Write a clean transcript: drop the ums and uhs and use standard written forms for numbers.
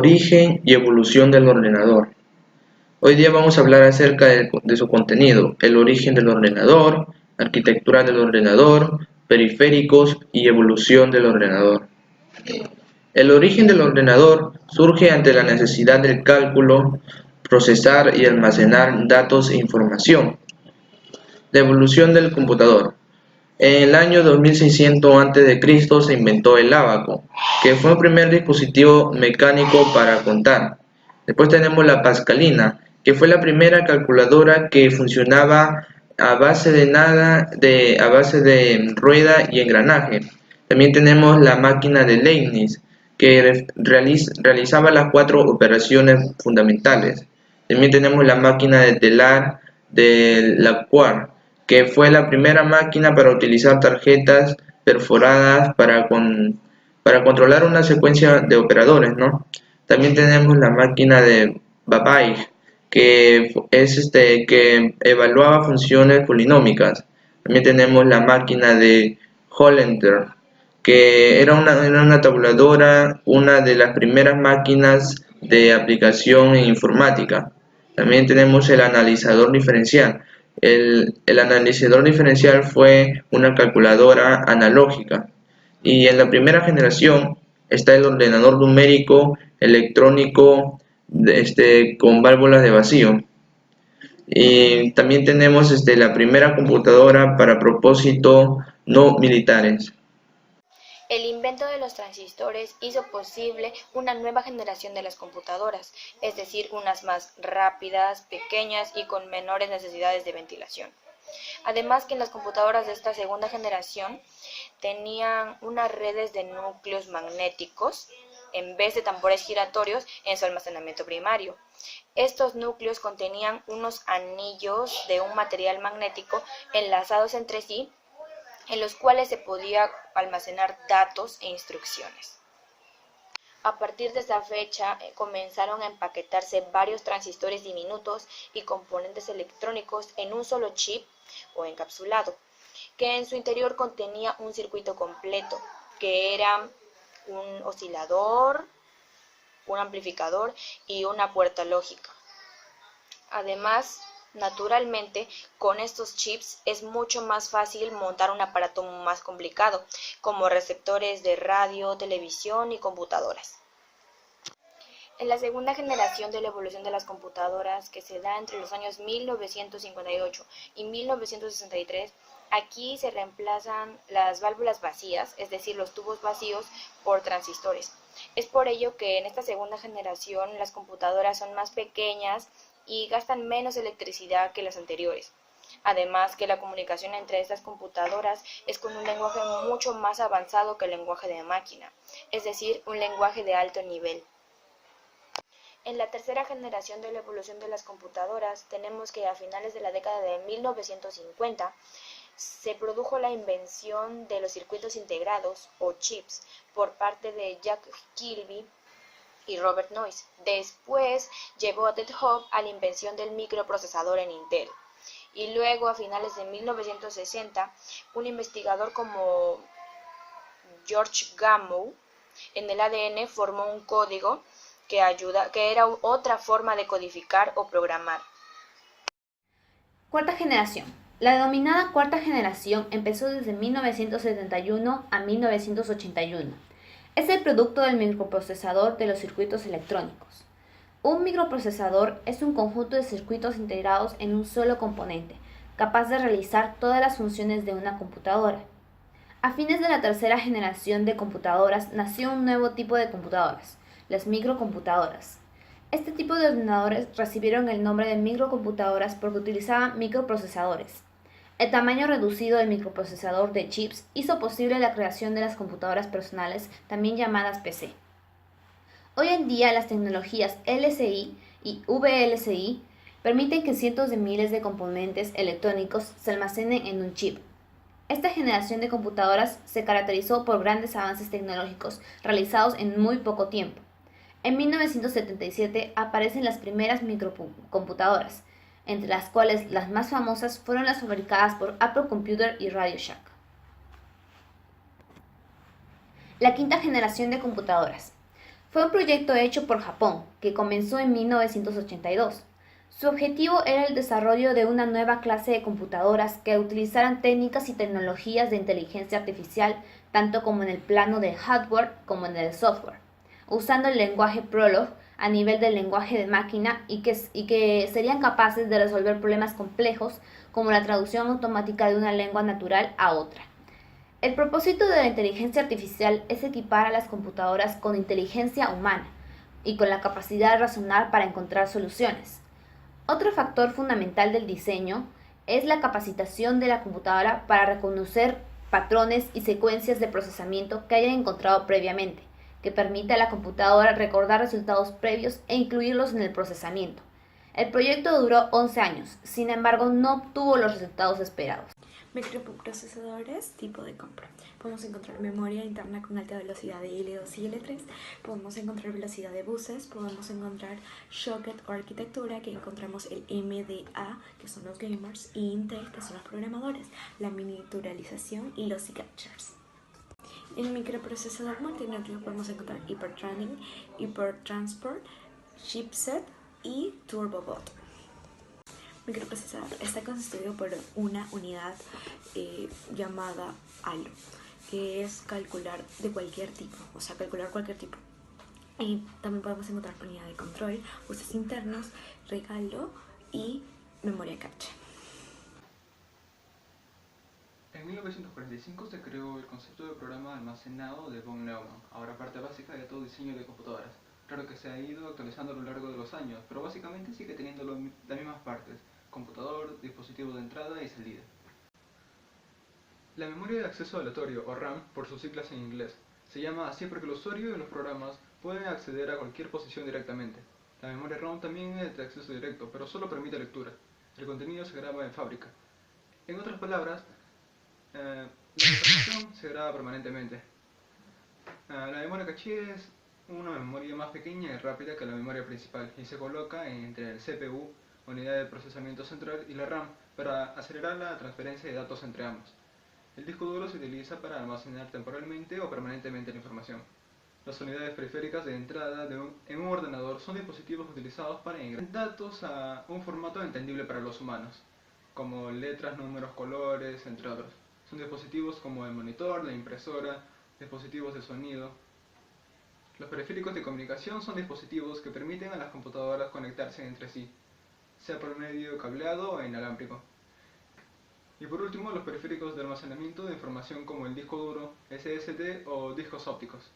Origen y evolución del ordenador. Hoy día vamos a hablar acerca de su contenido, el origen del ordenador, arquitectura del ordenador, periféricos y evolución del ordenador. El origen del ordenador surge ante la necesidad del cálculo, procesar y almacenar datos e información. La evolución del computador. En el año 2600 a.C. se inventó el ábaco, que fue el primer dispositivo mecánico para contar. Después tenemos la pascalina, que fue la primera calculadora que funcionaba a base de rueda y engranaje. También tenemos la máquina de Leibniz, que realizaba las 4 operaciones fundamentales. También tenemos la máquina de telar de Lacroix, que fue la primera máquina para utilizar tarjetas perforadas para controlar una secuencia de operadores, ¿no? También tenemos la máquina de Babbage, que evaluaba funciones polinómicas. También tenemos la máquina de Hollander, que era una tabuladora, una de las primeras máquinas de aplicación en informática. También tenemos el analizador diferencial. El analizador diferencial fue una calculadora analógica. Y en la primera generación está el ordenador numérico electrónico con válvulas de vacío. Y también tenemos la primera computadora para propósitos no militares. El invento de los transistores hizo posible una nueva generación de las computadoras, es decir, unas más rápidas, pequeñas y con menores necesidades de ventilación. Además que las computadoras de esta segunda generación tenían unas redes de núcleos magnéticos en vez de tambores giratorios en su almacenamiento primario. Estos núcleos contenían unos anillos de un material magnético enlazados entre sí, en los cuales se podía almacenar datos e instrucciones. A partir de esa fecha comenzaron a empaquetarse varios transistores diminutos y componentes electrónicos en un solo chip o encapsulado, que en su interior contenía un circuito completo, que era un oscilador, un amplificador y una puerta lógica. Además, naturalmente, con estos chips es mucho más fácil montar un aparato más complicado, como receptores de radio, televisión y computadoras. En la segunda generación de la evolución de las computadoras, que se da entre los años 1958 y 1963, aquí se reemplazan las válvulas vacías, es decir, los tubos vacíos, por transistores. Es por ello que en esta segunda generación las computadoras son más pequeñas y gastan menos electricidad que las anteriores. Además que la comunicación entre estas computadoras es con un lenguaje mucho más avanzado que el lenguaje de máquina, es decir, un lenguaje de alto nivel. En la tercera generación de la evolución de las computadoras, tenemos que a finales de la década de 1950 se produjo la invención de los circuitos integrados o chips por parte de Jack Kilby y Robert Noyce. Después llevó a Ted Hope a la invención del microprocesador en Intel. Y luego, a finales de 1960, un investigador como George Gamow en el ADN formó un código que era otra forma de codificar o programar. Cuarta generación. La denominada cuarta generación empezó desde 1971 a 1981. Es el producto del microprocesador de los circuitos electrónicos. Un microprocesador es un conjunto de circuitos integrados en un solo componente, capaz de realizar todas las funciones de una computadora. A fines de la tercera generación de computadoras nació un nuevo tipo de computadoras, las microcomputadoras. Este tipo de ordenadores recibieron el nombre de microcomputadoras porque utilizaban microprocesadores. El tamaño reducido del microprocesador de chips hizo posible la creación de las computadoras personales, también llamadas PC. Hoy en día las tecnologías LSI y VLSI permiten que cientos de miles de componentes electrónicos se almacenen en un chip. Esta generación de computadoras se caracterizó por grandes avances tecnológicos realizados en muy poco tiempo. En 1977 aparecen las primeras microcomputadoras, entre las cuales las más famosas fueron las fabricadas por Apple Computer y Radio Shack. La quinta generación de computadoras. Fue un proyecto hecho por Japón, que comenzó en 1982. Su objetivo era el desarrollo de una nueva clase de computadoras que utilizaran técnicas y tecnologías de inteligencia artificial tanto como en el plano del hardware como en el software, usando el lenguaje Prolog a nivel del lenguaje de máquina y que serían capaces de resolver problemas complejos como la traducción automática de una lengua natural a otra. El propósito de la inteligencia artificial es equipar a las computadoras con inteligencia humana y con la capacidad de razonar para encontrar soluciones. Otro factor fundamental del diseño es la capacitación de la computadora para reconocer patrones y secuencias de procesamiento que hayan encontrado previamente, que permita a la computadora recordar resultados previos e incluirlos en el procesamiento. El proyecto duró 11 años, sin embargo no obtuvo los resultados esperados. Microprocesadores, tipo de compra. Podemos encontrar memoria interna con alta velocidad de L2 y L3, podemos encontrar velocidad de buses, podemos encontrar socket o arquitectura, que encontramos el MDA, que son los gamers, y Intel, que son los programadores, la miniaturización y los catchers. En microprocesador multinúcleo podemos encontrar hyperthreading, hypertransport, chipset y turbobot. Microprocesador está constituido por una unidad llamada ALO, que es calcular de cualquier tipo, o sea, calcular cualquier tipo. Y también podemos encontrar unidad de control, buses internos, regalo y memoria cache. En 1945 se creó el concepto de programa almacenado de von Neumann, ahora parte básica de todo diseño de computadoras. Claro que se ha ido actualizando a lo largo de los años, pero básicamente sigue teniendo las mismas partes: computador, dispositivo de entrada y salida. La memoria de acceso aleatorio, o RAM, por sus siglas en inglés, se llama así porque el usuario y los programas pueden acceder a cualquier posición directamente. La memoria ROM también es de acceso directo, pero solo permite lectura. El contenido se graba en fábrica. En otras palabras, la información se graba permanentemente. La memoria caché es una memoria más pequeña y rápida que la memoria principal y se coloca entre el CPU, unidad de procesamiento central, y la RAM para acelerar la transferencia de datos entre ambos. El disco duro se utiliza para almacenar temporalmente o permanentemente la información. Las unidades periféricas de entrada en un ordenador son dispositivos utilizados para ingresar datos a un formato entendible para los humanos, como letras, números, colores, entre otros. Son dispositivos como el monitor, la impresora, dispositivos de sonido. Los periféricos de comunicación son dispositivos que permiten a las computadoras conectarse entre sí, sea por medio cableado o inalámbrico. Y por último, los periféricos de almacenamiento de información como el disco duro, SSD o discos ópticos.